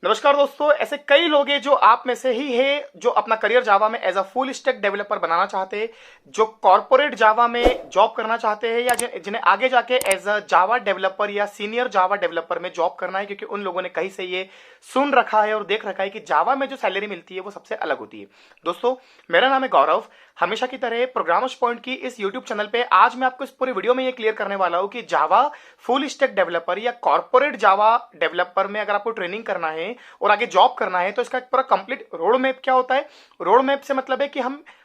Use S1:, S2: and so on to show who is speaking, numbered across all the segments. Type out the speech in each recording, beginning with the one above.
S1: नमस्कार दोस्तों, ऐसे कई लोग हैं जो आप में से ही है जो अपना करियर जावा में as a full stack developer बनाना चाहते हैं, जो कॉर्पोरेट जावा में जॉब करना चाहते हैं या जिन्हें आगे जाके एज अ जावा डेवलपर या सीनियर जावा डेवलपर में जॉब करना है, क्योंकि उन लोगों ने कहीं से ये सुन रखा है और देख रखा है कि जावा में जो सैलरी मिलती है वो सबसे अलग होती है। दोस्तों, मेरा नाम है गौरव। हमेशा की तरह प्रोग्रामर्स पॉइंट की इस यूट्यूब चैनल पे आज मैं आपको इस पूरे वीडियो में ये क्लियर करने वाला हूं कि जावा फुल स्टैक डेवलपर या कॉर्पोरेट जावा डेवलपर में अगर आपको ट्रेनिंग करना है और आगे जॉब करना है तो इसका एक पूरा कंप्लीट रोड मैप क्या होता है। रोड मैप से मतलब है कि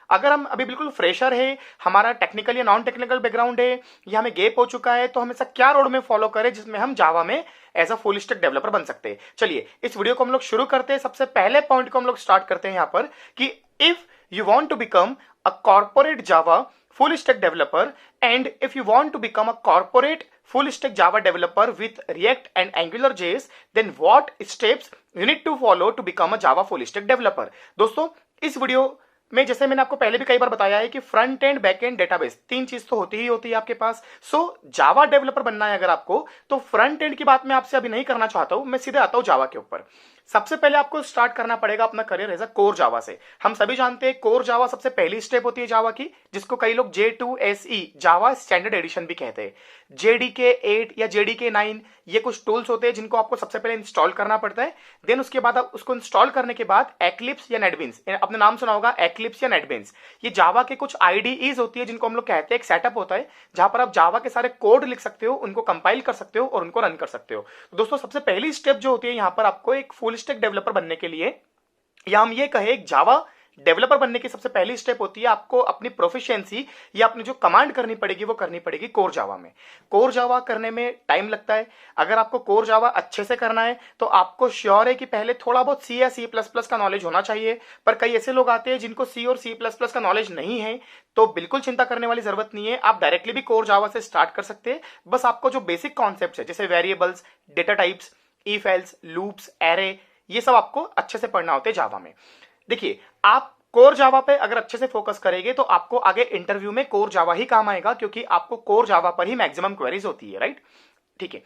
S1: अगर हम अभी बिल्कुल फ्रेशर है, हमारा टेक्निकल या नॉन टेक्निकल बैकग्राउंड है या हमें गैप हो चुका है, तो हम ऐसा क्या रोड मैप फॉलो करें जिसमें हम जावा में as a full stack developer बन सकते हैं। चलिए इस वीडियो को हम लोग शुरू करते हैं। सबसे पहले पॉइंट को हम लोग स्टार्ट करते हैं यहाँ पर कि if you want to become a corporate Java full stack developer and if you want to become a corporate full stack Java developer with React and Angular JS, then what steps you need to follow to become a Java full stack developer। दोस्तों, इस video में जैसे मैंने आपको पहले भी कई बार बताया है कि front end back and database तीन चीज तो होती ही होती है आपके पास। सो जावा डेवलपर बनना है अगर आपको, तो फ्रंट एंड की बात मैं आपसे अभी नहीं करना चाहता हूं, मैं सीधे आता हूं जावा के ऊपर। सबसे पहले आपको स्टार्ट करना पड़ेगा अपना career as a core Java से। हम सभी जानते हैं कोर जावा सबसे पहली स्टेप होती है जावा की, जिसको कई लोग J2SE जावा स्टैंडर्ड एडिशन भी कहते हैं। JDK 8 या JDK 9 ये कुछ टूल्स होते हैं जिनको आपको सबसे पहले इंस्टॉल करना पड़ता है। देन उसके बाद आप उसको इंस्टॉल करने के बाद एक्लिप्स या नेटबीन्स, आपने नाम सुना होगा एक्लिप्स या नेटबीन्स, ये जावा के कुछ आईडीईज होती है जिनको हम लोग कहते हैं। एक सेटअप होता है जहां पर आप जावा के सारे कोड लिख सकते हो, उनको कंपाइल कर सकते हो और उनको रन कर सकते हो। तो दोस्तों, सबसे पहली स्टेप जो होती है यहाँ पर आपको एक फुल स्टैक डेवलपर बनने के लिए, या हम ये कहें एक जावा डेवलपर बनने की सबसे पहली स्टेप होती है आपको अपनी प्रोफिशिएंसी या अपनी जो कमांड करनी पड़ेगी वो करनी पड़ेगी कोर जावा में। कोर जावा करने में टाइम लगता है। अगर आपको कोर जावा अच्छे से करना है तो आपको श्योर है कि पहले थोड़ा बहुत सी या C++ का नॉलेज होना चाहिए। पर कई ऐसे लोग आते हैं जिनको C और C++ का नॉलेज नहीं है, तो बिल्कुल चिंता करने वाली जरूरत नहीं है। आप डायरेक्टली भी कोर जावा से स्टार्ट कर सकते हैं। बस आपको जो बेसिक कॉन्सेप्ट है जैसे variables, data types, if else, loops, array, ये सब आपको अच्छे से पढ़ना होता है जावा में। देखिए, आप कोर जावा पे अगर अच्छे से फोकस करेंगे तो आपको आगे इंटरव्यू में कोर जावा ही काम आएगा, क्योंकि आपको कोर जावा पर ही मैक्सिमम क्वेरीज होती है, राइट। ठीक है,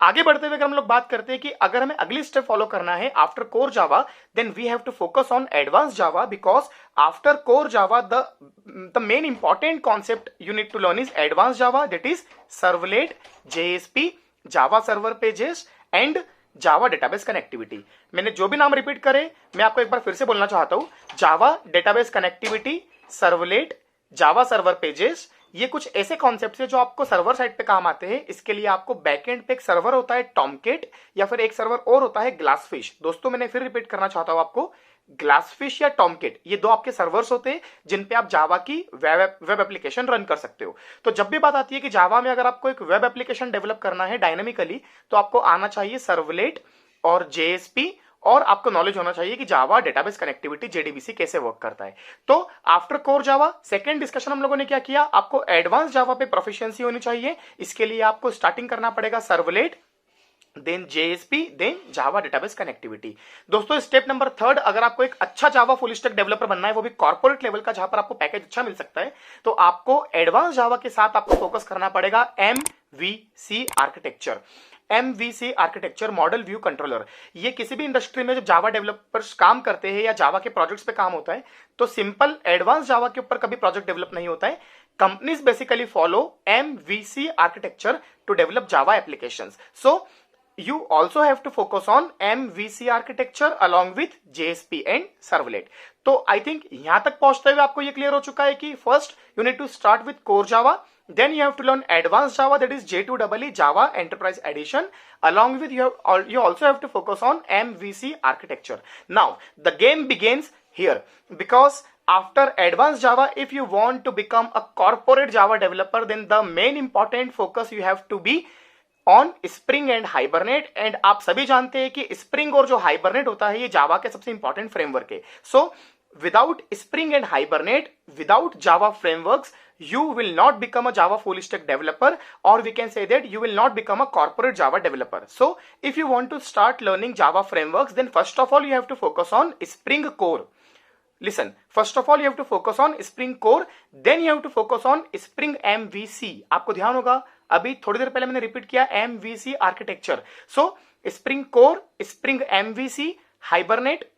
S1: आगे बढ़ते हुए अगर हम लोग बात करते हैं कि अगर हमें अगली स्टेप फॉलो करना है after core Java, then we have to focus on advance Java, because after core Java the main important concept you need to learn is advance Java, that is servlet, JSP, Java server pages and Java database connectivity. मैंने जो भी नाम repeat करे मैं आपको एक बार फिर से बोलना चाहता हूं। जावा डेटाबेस कनेक्टिविटी, सर्वलेट, जावा सर्वर पेजेस, ये कुछ ऐसे कॉन्सेप्ट्स हैं जो आपको सर्वर साइड पे काम आते हैं। इसके लिए आपको बैकएंड पे एक सर्वर होता है टॉमकेट, या फिर एक सर्वर और होता है ग्लासफिश। दोस्तों, मैंने फिर रिपीट करना चाहता हूं आपको, ग्लासफिश या टॉमकेट, ये दो आपके सर्वर्स होते हैं जिन पे आप जावा की वेब एप्लीकेशन रन कर सकते हो। तो जब भी बात आती है कि जावा में अगर आपको एक वेब एप्लीकेशन डेवलप करना है डायनामिकली, तो आपको आना चाहिए सर्वलेट और JSP, और आपको नॉलेज होना चाहिए कि जावा डेटाबेस कनेक्टिविटी JDBC कैसे वर्क करता है। तो आफ्टर कोर जावा सेकंड डिस्कशन हम लोगों ने क्या किया, आपको एडवांस जावा पे प्रोफिशिएंसी होनी चाहिए। इसके लिए आपको स्टार्टिंग करना पड़ेगा servlet, then JSP, then Java database connectivity. दोस्तों, स्टेप नंबर थर्ड, अगर आपको एक अच्छा जावा फुल स्टैक डेवलपर बनना है, वो भी कॉर्पोरेट लेवल का, जहां पर आपको पैकेज अच्छा मिल सकता है, तो आपको एडवांस जावा के साथ आपको फोकस करना पड़ेगा MVC architecture. MVC architecture, model view controller. ये किसी भी इंडस्ट्री में जब जावा डेवलपर्स काम करते हैं या जावा के प्रोजेक्ट्स पे काम होता है, तो सिंपल एडवांस जावा के ऊपर कभी प्रोजेक्ट डेवलप नहीं होता है। Companies basically follow MVC architecture to develop Java applications. So you also have to focus on MVC architecture along with JSP and servlet। तो आई थिंक यहां तक पहुंचते हुए आपको ये क्लियर हो चुका है कि first you need to start with core Java, then you have to learn advanced java, that is J2EE java enterprise edition, along with you also have to focus on MVC architecture। Now the game begins here, because after advanced java, if you want to become a corporate java developer, then the main important focus you have to be on spring and hibernate. And आप सभी जानते हैं कि spring और जो hibernate होता है ये जावा के सबसे इंपॉर्टेंट फ्रेमवर्क है। So without spring and hibernate, without Java frameworks, you will not become a Java full stack developer, or we can say that you will not become a corporate Java developer। So if you want to start learning Java frameworks, then first of all you have to focus on Spring Core। Listen, first of all you have to focus on Spring Core, then you have to focus on Spring MVC। आपको ध्यान होगा, अभी थोड़ी देर पहले मैंने repeat किया MVC architecture. सो spring core, Spring MVC, hibernate.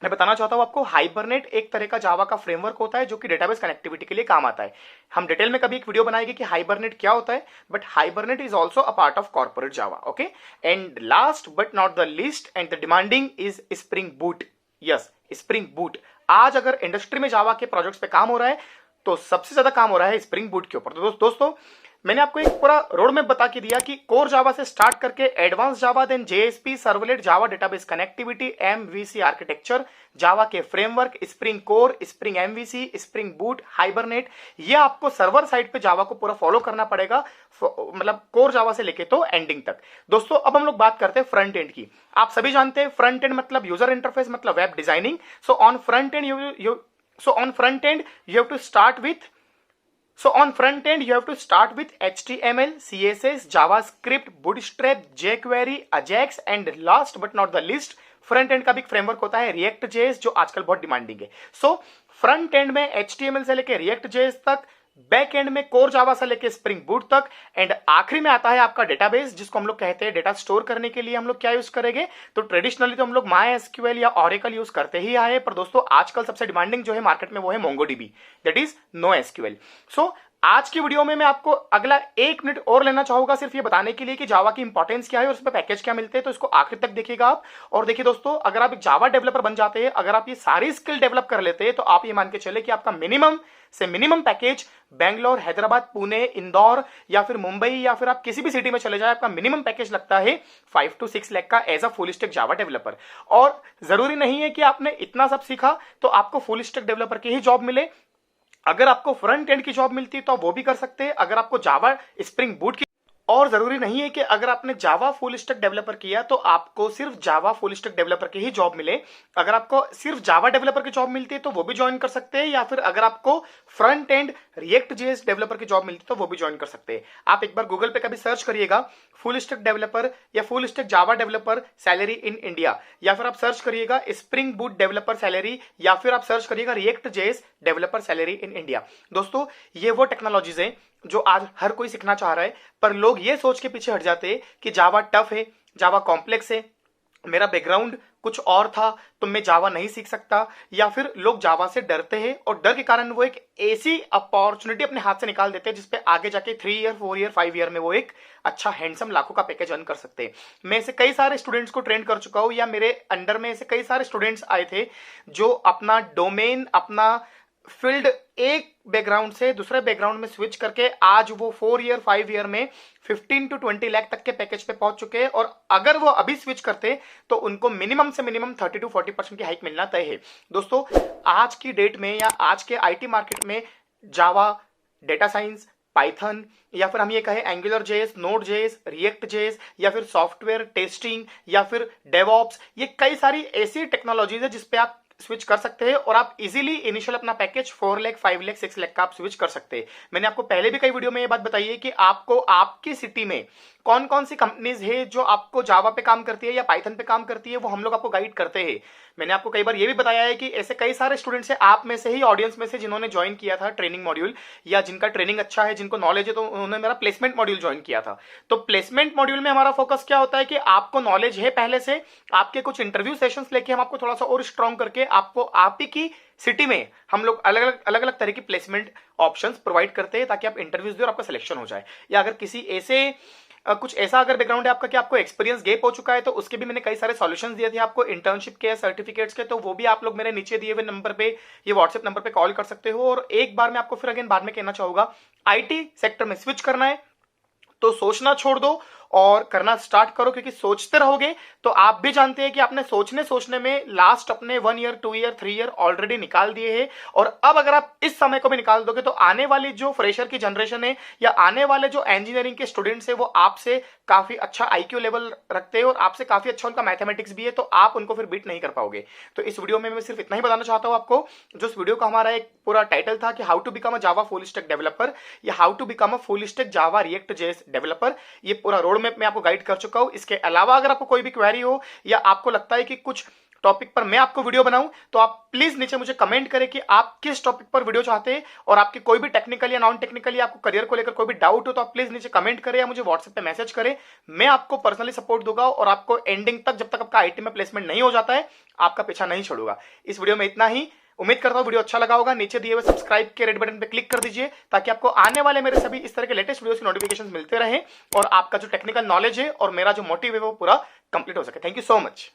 S1: मैं बताना चाहता हूं आपको, हाइबरनेट एक तरह का जावा का फ्रेमवर्क होता है जो कि डेटाबेस कनेक्टिविटी के लिए काम आता है। हम डिटेल में कभी एक वीडियो बनाएंगे कि हाइबरनेट क्या होता है, but hibernate is also a part of corporate Java. Okay, and last but not the least and the demanding is spring boot. Yes, spring boot. आज अगर इंडस्ट्री में जावा के प्रोजेक्ट्स पे काम हो रहा है तो सबसे ज्यादा काम हो रहा है स्प्रिंग बूट के ऊपर। तो दोस्तों मैंने आपको एक पूरा रोड मैप बता के दिया कि कोर जावा से स्टार्ट करके advance Java, then JSP, servlet Java, database connectivity, MVC architecture, Java के framework, Spring core, Spring MVC, Spring Boot, Hibernate, ये आपको सर्वर साइड पे जावा को पूरा फॉलो करना पड़ेगा, मतलब कोर जावा से लेके तो एंडिंग तक। दोस्तों अब हम लोग बात करते हैं फ्रंट एंड की। आप सभी जानते हैं फ्रंट एंड मतलब यूजर इंटरफेस, मतलब web designing. So on front end you have to start with HTML, CSS, JavaScript, Bootstrap, jQuery, Ajax and last but not the least front end का भी framework होता है React.js जो आजकल बहुत demanding है। सो फ्रंट एंड में HTML से लेके React.js तक, बैक एंड में कोर जावा से लेके स्प्रिंग बूट तक, एंड आखिरी में आता है आपका डेटाबेस जिसको हम लोग कहते हैं डेटा स्टोर करने के लिए हम लोग क्या यूज करेंगे। तो ट्रेडिशनली तो हम लोग MySQL या Oracle यूज करते ही आए, पर दोस्तों आजकल सबसे डिमांडिंग जो है मार्केट में वो है MongoDB, दैट इज NoSQL। सो आज की वीडियो में मैं आपको अगला 1 मिनट और लेना चाहूंगा सिर्फ ये बताने के लिए कि जावा की इंपॉर्टेंस क्या है और उस पर पैकेज क्या मिलते हैं। तो इसको आखिर तक देखिएगा आप। और देखिए दोस्तों, अगर आप एक जावा डेवलपर बन जाते हैं, अगर आप ये सारी स्किल डेवलप कर लेते हैं, तो आप ये मान के चले कि आपका मिनिमम से मिनिमम पैकेज बेंगलोर, हैदराबाद, पुणे, इंदौर या फिर मुंबई या फिर आप किसी भी सिटी में चले जाए, आपका मिनिमम पैकेज लगता है 5 to 6 लाख का as a full stack Java developer. और जरूरी नहीं है कि आपने इतना सब सीखा तो आपको फुल स्टैक डेवलपर की ही जॉब मिले। अगर आपको फ्रंट एंड की जॉब मिलती है तो आप वो भी कर सकते हैं। अगर आपको जावा स्प्रिंग बूट की, और जरूरी नहीं है कि अगर आपने जावा फुल स्टैक डेवलपर किया तो आपको सिर्फ जावा फुल स्टैक डेवलपर की ही जॉब मिले। अगर आपको सिर्फ जावा डेवलपर की जॉब मिलती है तो वो भी ज्वाइन कर सकते हैं, या फिर अगर आपको फ्रंट एंड React.js डेवलपर की जॉब मिलती है तो वो भी ज्वाइन कर सकते हैं। आप एक बार गूगल पे कभी सर्च करिएगा फुल स्टैक डेवलपर या full stack Java developer salary in India, या फिर आप सर्च करिएगा स्प्रिंग बूट डेवलपर सैलरी, या फिर आप सर्च करिएगा React.js developer salary in India. दोस्तों ये वो टेक्नोलॉजीज हैं जो आज हर कोई सीखना चाह रहा है, पर लोग ये सोच के पीछे हट जाते हैं कि जावा टफ है, जावा कॉम्प्लेक्स है, मेरा बैकग्राउंड कुछ और था तो मैं जावा नहीं सीख सकता, या फिर लोग जावा से डरते हैं और डर के कारण वो एक ऐसी अपॉर्चुनिटी अपने हाथ से निकाल देते हैं जिसपे आगे जाके 3 ईयर, 4 ईयर, 5 ईयर में वो एक अच्छा हैंडसम लाखों का पैकेज अर्न कर सकते हैं। मैं ऐसे कई सारे स्टूडेंट्स को ट्रेन कर चुका हूं, या मेरे अंडर में ऐसे कई सारे स्टूडेंट्स आए थे जो अपना डोमेन, अपना फील्ड एक बैकग्राउंड से दूसरे बैकग्राउंड में स्विच करके आज वो 4 ईयर, 5 ईयर में 15 to 20 लाख तक के पैकेज पे पहुंच चुके हैं। और अगर वो अभी स्विच करते तो उनको मिनिमम से मिनिमम 30 to 40% की हाइक मिलना तय है। दोस्तों आज की डेट में या आज के आईटी मार्केट में जावा, डेटा साइंस, पाइथन, या फिर हम ये कहें angular JS, node JS, react JS, या फिर सॉफ्टवेयर टेस्टिंग, या फिर डेवऑप्स, ये कई सारी ऐसी टेक्नोलॉजीज है जिसपे आप स्विच कर सकते हैं और आप इजीली इनिशियल अपना पैकेज 4 लाख, 5 लाख, 6 लाख का आप स्विच कर सकते हैं। मैंने आपको पहले भी कई वीडियो में ये बात बताई है कि आपको आपकी सिटी में कौन कौन सी कंपनीज है जो आपको जावा पे काम करती है या पाइथन पे काम करती है, वो हम लोग आपको गाइड करते हैं। मैंने आपको कई बार ये भी बताया है कि ऐसे कई सारे स्टूडेंट्स हैं आप में से ही, ऑडियंस में से, जिन्होंने ज्वाइन किया था ट्रेनिंग मॉड्यूल, या जिनका ट्रेनिंग अच्छा है, जिनको नॉलेज है, तो उन्होंने मेरा प्लेसमेंट मॉड्यूल ज्वाइन किया था। तो प्लेसमेंट मॉड्यूल में हमारा फोकस क्या होता है कि आपको नॉलेज है पहले से, आपके कुछ इंटरव्यू सेशंस लेके हम आपको थोड़ा सा और स्ट्रॉन्ग करके आपको आप ही की सिटी में हम लोग अलग अलग तरह की प्लेसमेंट ऑप्शंस प्रोवाइड करते हैं ताकि आप इंटरव्यूज दे और आपका सिलेक्शन हो जाए। या अगर किसी ऐसे कुछ ऐसा अगर बैकग्राउंड है आपका कि आपको एक्सपीरियंस गैप हो चुका है तो उसके भी मैंने कई सारे सॉल्यूशंस दिए थे आपको इंटर्नशिप के, सर्टिफिकेट्स के, तो वो भी आप लोग मेरे नीचे दिए हुए नंबर पे, ये व्हाट्सएप नंबर पे कॉल कर सकते हो। और एक बार मैं आपको फिर अगेन बाद में कहना चाहूंगा, आईटी सेक्टर में स्विच करना है तो सोचना छोड़ दो और करना स्टार्ट करो, क्योंकि सोचते रहोगे तो आप भी जानते हैं कि आपने सोचने में लास्ट अपने 1 ईयर, 2 ईयर, 3 ईयर ऑलरेडी निकाल दिए हैं। और अब अगर आप इस समय को भी निकाल दोगे तो आने वाली जो फ्रेशर की जनरेशन है या आने वाले जो इंजीनियरिंग के स्टूडेंट्स है वो आपसे काफी अच्छा आईक्यू लेवल रखते हैं और आपसे काफी अच्छा उनका मैथमेटिक्स भी है, तो आप उनको फिर बीट नहीं कर पाओगे। तो इस वीडियो में मैं सिर्फ इतना ही बताना चाहता हूं आपको, जो इस वीडियो का हमारा एक पूरा टाइटल था कि how to become a Java full stack developer या how to become a full stack Java React JS developer, ये पूरा रोड मैप मैं आपको गाइड कर चुका हूं। इसके अलावा अगर आपको कोई भी क्वेरी हो या आपको लगता है कि कुछ टॉपिक पर मैं आपको वीडियो बनाऊं, तो आप प्लीज नीचे मुझे कमेंट करें कि आप किस टॉपिक पर वीडियो चाहते हैं, और आपके कोई भी टेक्निकल या नॉन टेक्निकल आपको करियर को लेकर कोई भी डाउट हो तो आप प्लीज नीचे कमेंट करें या मुझे व्हाट्सएप पे मैसेज करें। मैं आपको पर्सनली सपोर्ट दूंगा और आपको एंडिंग तक, जब तक आपका आईटी में प्लेसमेंट नहीं हो जाता है, आपका पीछा नहीं छोड़ूंगा। इस वीडियो में इतना ही। उम्मीद करता हूं वीडियो अच्छा लगा होगा। नीचे दिए हुए सब्सक्राइब के रेड बटन पे क्लिक कर दीजिए ताकि आपको आने वाले मेरे सभी इस तरह के लेटेस्ट वीडियोस की नोटिफिकेशंस मिलते रहें और आपका जो टेक्निकल नॉलेज है और मेरा जो मोटिव है वो पूरा कंप्लीट हो सके। Thank you so much.